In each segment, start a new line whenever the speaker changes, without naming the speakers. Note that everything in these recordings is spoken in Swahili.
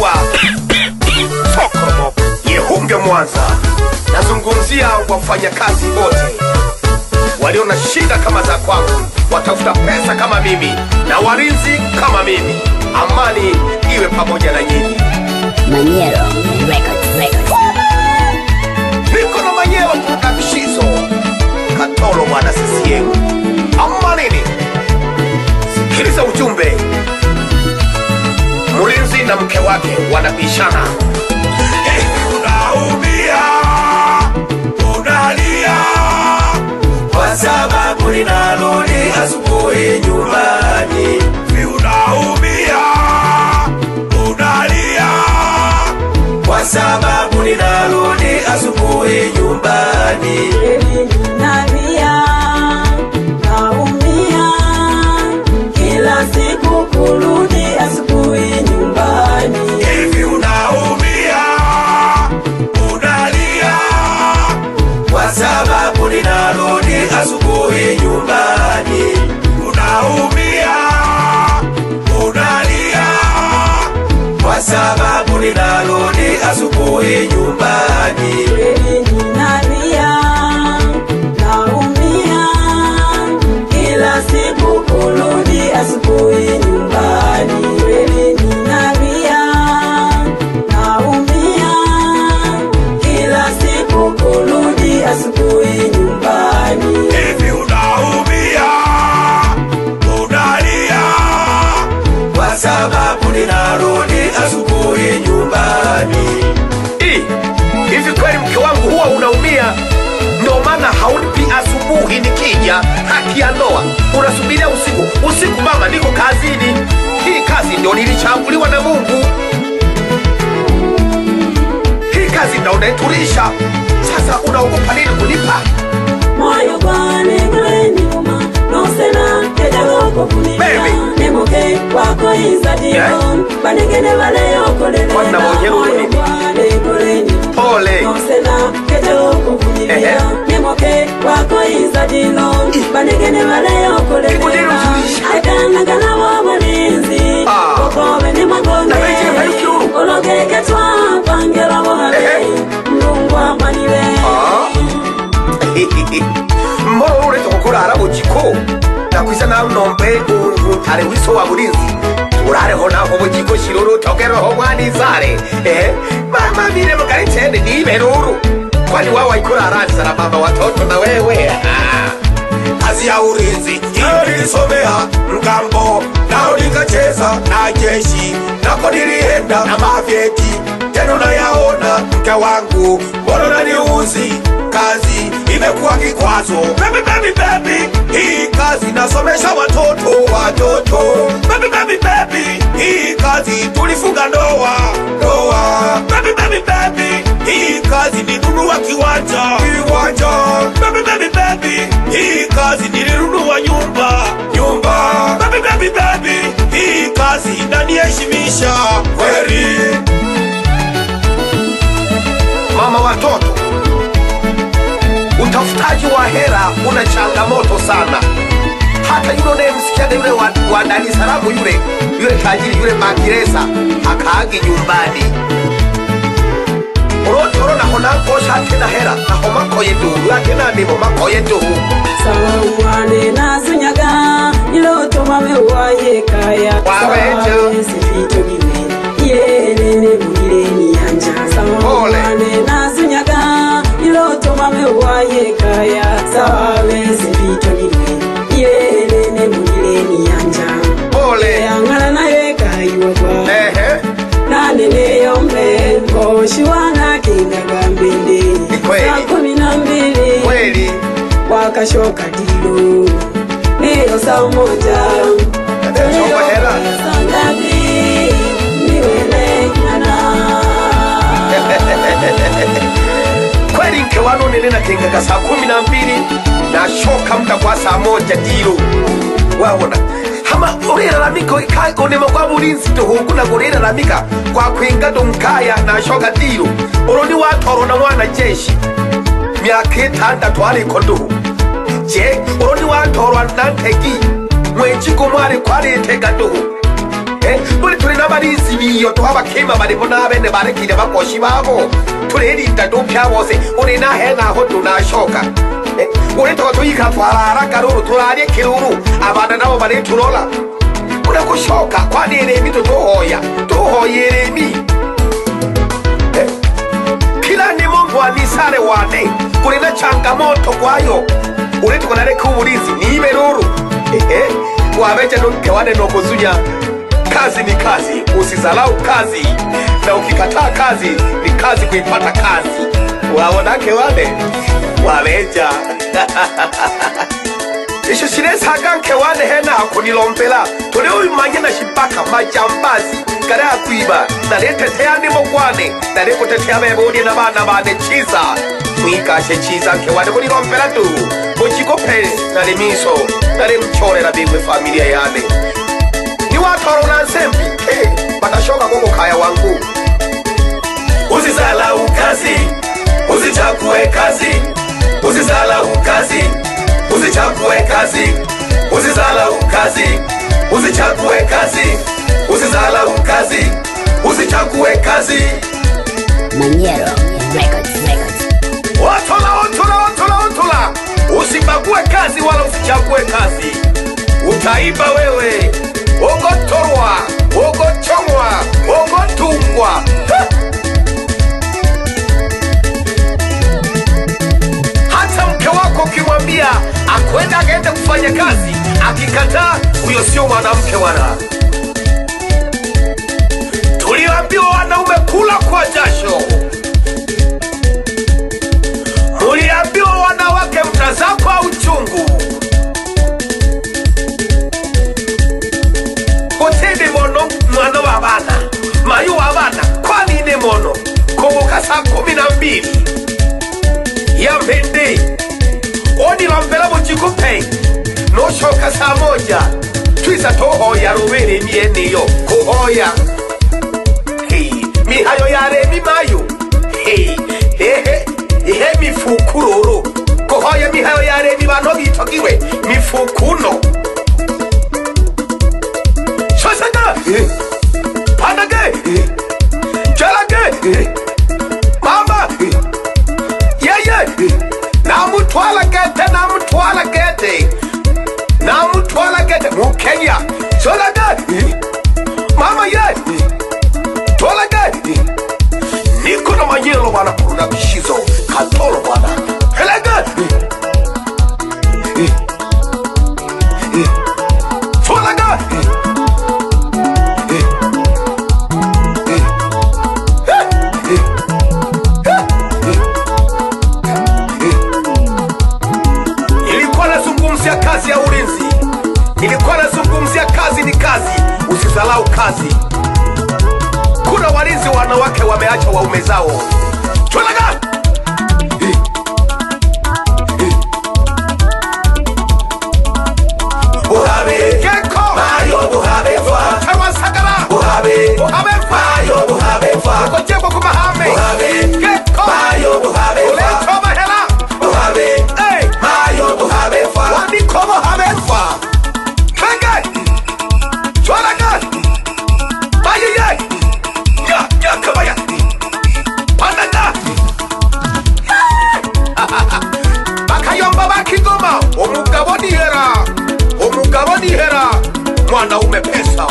wa Sokomo Yehunge Mwanza. Nazungumzia wafanyakazi wote walio na shida kama za kwangu, watafuta pesa kama mimi na walinzi kama mimi. Amani iwe pamoja na nyinyi.
Manyero Records.
Niko na Manyero Productions. Katoro mwana CCM. Amanini. Sikiliza ujumbe. Mulinzi na mke wake wanabishana.
Unaumia, unalia, kwa sababu ninarudi asubuhi nyumbani. Unaumia, unalia, kwa sababu ninarudi asubuhi nyumbani.
Nalia, naumia, kila siku kurudi asubuhi nyumbani.
Hivi unaumia, unalia, kwa sababu ninarudi asubuhi nyumbani. Unaumia, unalia, kwa sababu ninarudi asubuhi nyumbani.
Nalia, naumia, kila siku kurudi asubuhi nyumbani. Nalia, naumia, kila siku kurudi asubuhi nyumbani.
Hivi unaumia, unalia, kwa sababu ninarudi asubuhi nyumbani.
Hivi kweli mke wangu huwa unaumia? Ndio maana haunipi asubuhi nikija haki ya ndoa. Unasubiria usiku. Usiku mama niko kazini. Hii kazi ndio nilichaguliwa na Mungu. Hii kazi ndio unaitulisha. Sasa unaogopa nini kunipa?
Moyo bwane kuleni uma nosena kejaloko kulina nemoke wako izadion banegene wale yokolele
Wana Manyero
bwane kuleni
pole
nosena kejaloko kulina nemoke wako izadion banegene wale yokolele ekana wa walinzi kokowe ni magone ologeke twa pangera wale mlungwa manile
Mbona uretse kukurara mu giko nakwiza nawe nombe utare wiso wa burinzi urareho naho mu giko shiruru togeroho mwanizare mama bire mukaritende ni beruru kwani wawa ikuraraza na mama watoto na wewe
Kazi ya ulinzi nilisomea mgambo, nao nikacheza na jeshi, nako nilienda na mavyeti. Tena nayaona mke wangu, mbona unaniuzi? Kazi imekuwa kikwazo. Baby, hii kazi nasomesha watoto. Baby, hii kazi tulifunga ndoa. Baby, hii kazi ninunua kiwanja. Baby, hii kazi nilinunua nyumba. Baby, hii kazi inaniheshimisha kweli.
mama watoto. Utafutaji wa hera una changamoto sana. Hata yule unayemsikia yule wa Dar es Salaam yule tajiri yule Magereza akaagi nyumbani. Oro na hona kosha tena hera na homa koyedu tena ndimo makoyedu.
Sawa wane nazunyaga iloto mame waye kaya.
Wawetu
sifito giwe yelele mugireni yanja. Sawa wane nazunyaga iloto mame waye kaya. Sawa sifito giwe yelele mugireni yanja.
Ole
angala na yeka iwagwa. Nane yombe koshiwana kinga gambende. Saa 12
kweli
wakashoka dilo leo saa 1
Shoka hela
sangapi niwele nyana.
kweli mke wano nilena kinga saa 12 na shoka muda kwa saa 1 dilo. Waona hama urilalamika ikago nema kwa bulinzi tuhukuna kurilalamika kwa kwinga dumkaya na shoka dilo. Uroni watoro na mwana jeshi miaka 6 ariko nduhu je uroni watorwa nantegi mwejigo mwari kwari tega nduhu Buri turi n'abarizi biyo tuhaba kema bariho n'abene barekire bakoshi babo turirinda dupya bose uri nahe naho tunashoka uri tuba tuyika twarara karuru turarye kiruru abana nabo bari turola uri kushoka kwani Yeremi tuhoye Yeremi kila ni Mungu anisare wane uri na changamoto kwayo uri tukonareka uburinzi nibe ruru wabeja nuke wane no kuzunya kazi ni kazi usizalau kazi na ukikataa kazi ni kazi kuipata kazi wabonake wane wabeja isho shiresi haganke wane hena hakunilompela tuli uimanye na shipaka majambazi kare hakuiba na letetea nimo kwane na lekotetea bebodi na bana bane chiza mwikashe chiza nke wane kunilompela tu uchikope na limiso na lemchore na bigwe familia yane ni watoro na nsempi batashoka koko kaya wangu
Usizalau kazi, usichague kazi. Usizalau kazi, usichague kazi. Usizalau kazi, usichague kazi. Usizalau kazi, usichague kazi.
Maniero Records.
Otola usibague kazi wala usichague kazi utaiba wewe ogotorwa ogochomwa ogotungwa hata mke wako ukimwambia akwenda agende kufanya kazi akikataa huyo sio mwanamke wana tuliambiwa wanaume kula kwa jasho uliambiwa wanawake mtazako au chungu kotende mono mwana wa bana mayu wa bana kwani ne mono kubuka saa 12 ya mpende oni lampela mchikupe no shoka saa 1 twisa tohoya rubere mieniyo kuhoya mihayo Yeremi mayu ihe mifukururu kuhoya mihayo Yeremi bano bitogiwe mifukuno shosanga panage jalage mama yeye namutwala gete mukenya sholaga mama ye twalaga niko na manyelo bana kuna bishizo katoro bana helaga twalaga nilikuwa nazungumzia kazi ya ulinzi nilikuwa nazungumzia kazi ni kazi usizalau kazi kuna walinzi wanawake wameacha waume zao twalaga
Buhabe
Geko
Mayo buhabe fa
Chawa Sagara
Buhabe
fa
Mayo buhabe fa
Kojebo kumahame
Buhabe
Geko
Mayo buhabe
Ule
fa
choma hela
Buhabe
Hey
Mayo buhabe fa
Wani komo hamefa Kenge Twalaga Baye Ya kabaya Panada Bakayomba bakigoma Omugabo ni hera mwanaume pesa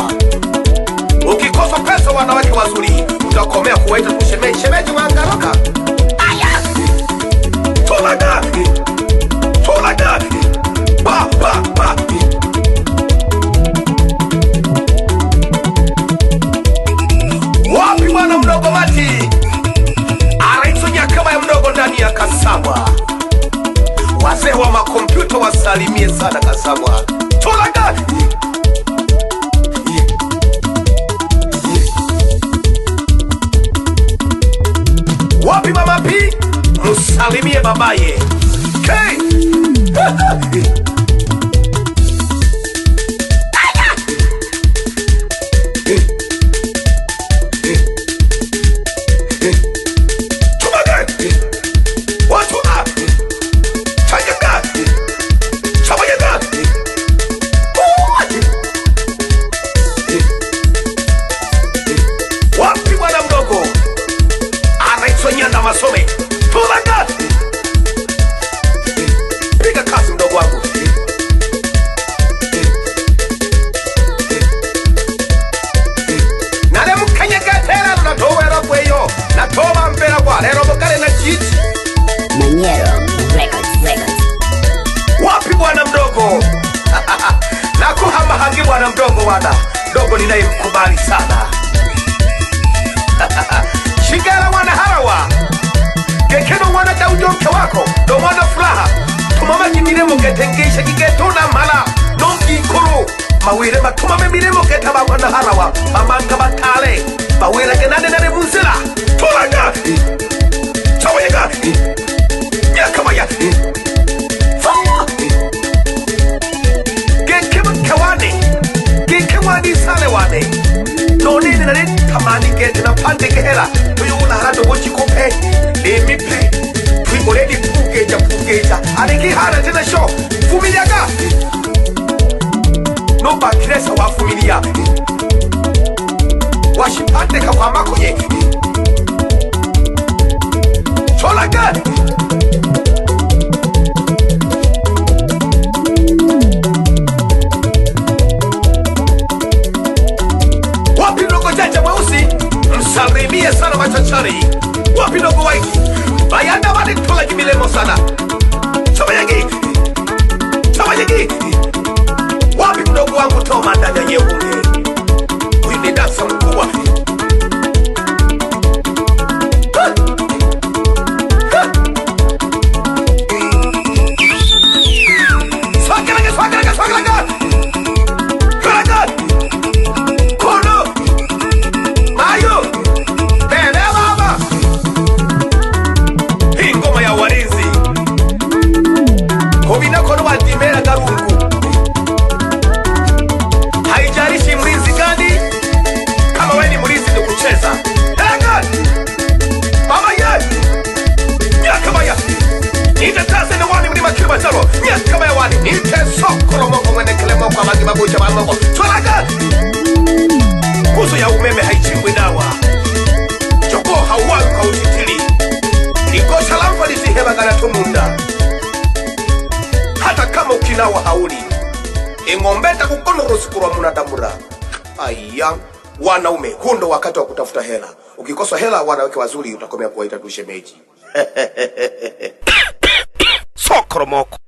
ukikosa pesa wanawake wazuri utakomea kuwaita tushemeji wangaroka aya tolaga ba wapi mwana mdogo mati anaitunya kama ya mdogo ndani ya Kasabwa wazee wa makompyuta wasalimie sana Kasabwa tolaga wapi mama P musalimie babaye Nyanda Masome. Tulaga. Piga kasi mdogo wangu. Nale mukanya gatera na towera kweyo. Na toba mpera kwa lero mukale na chichi.
Manyero Records.
Wapi bwana mdogo? Na kuhama hangi bwana mdogo wana. Mdogo ninayemkubali sana. Shigala wana harawa. Gekeno wana Daudi mke wako. Ndo mwana furaha. Tumama kimiremo getengeisha kigetona mala. Nongi ikuru. Mawire matumame miremo getaba wana harawa. Mamanga batale. Mawire genane nane muzila. Tulaga. Chawega. Nyakamaya. Fawa. Gekema kewane. Gekewani sale wane. Nonini na nini tamani gete na pande gehela. Tuyo unaharado mochi kope. Lemipe. Tuyo uredi pugeja. Aniki hana tena show. Fumiliaga. Nomba kiresa wa fumilia. Washipande kwa mako ye. Cholaga. Wapi ndogo jaja mweusi. Msalimie sana machachari. Wapi ndogo waiki. Bayanda wale tula kimilemo sana. Chabayagi. Wapi mdogo wangu Toma ndani ya Nyehunge. Huyu ni dansa mkubwa. Swagalaga. Kono. Mayo. Bebe baba. Hii ngoma ya warinzi. Hobina kono watimera garungu. Haijarishi mlinzi gani. Kama weni mlinzi ni kucheza. Hega. Mama ye. Nyakamaya. Nite tase ni wani mlima Kilimanjaro. Nyakamaya wani. Nite sokoro moko mwene kele moko amagi mabuja moko. Twalaga. Kuzo ya umeme haichingwi dawa. Joko hawaru kwa utitili. Nikosha lampa nisihema gana tumunda. Hata kama ukinawa hauli. Ingombeta kukono rosikura munadamura. Aya. Wanaume, hundo wakati wa kutafuta hela. Ukikosa hela wanaweke wazuri utakomea kuwaita tu shemeji. Sokromoko.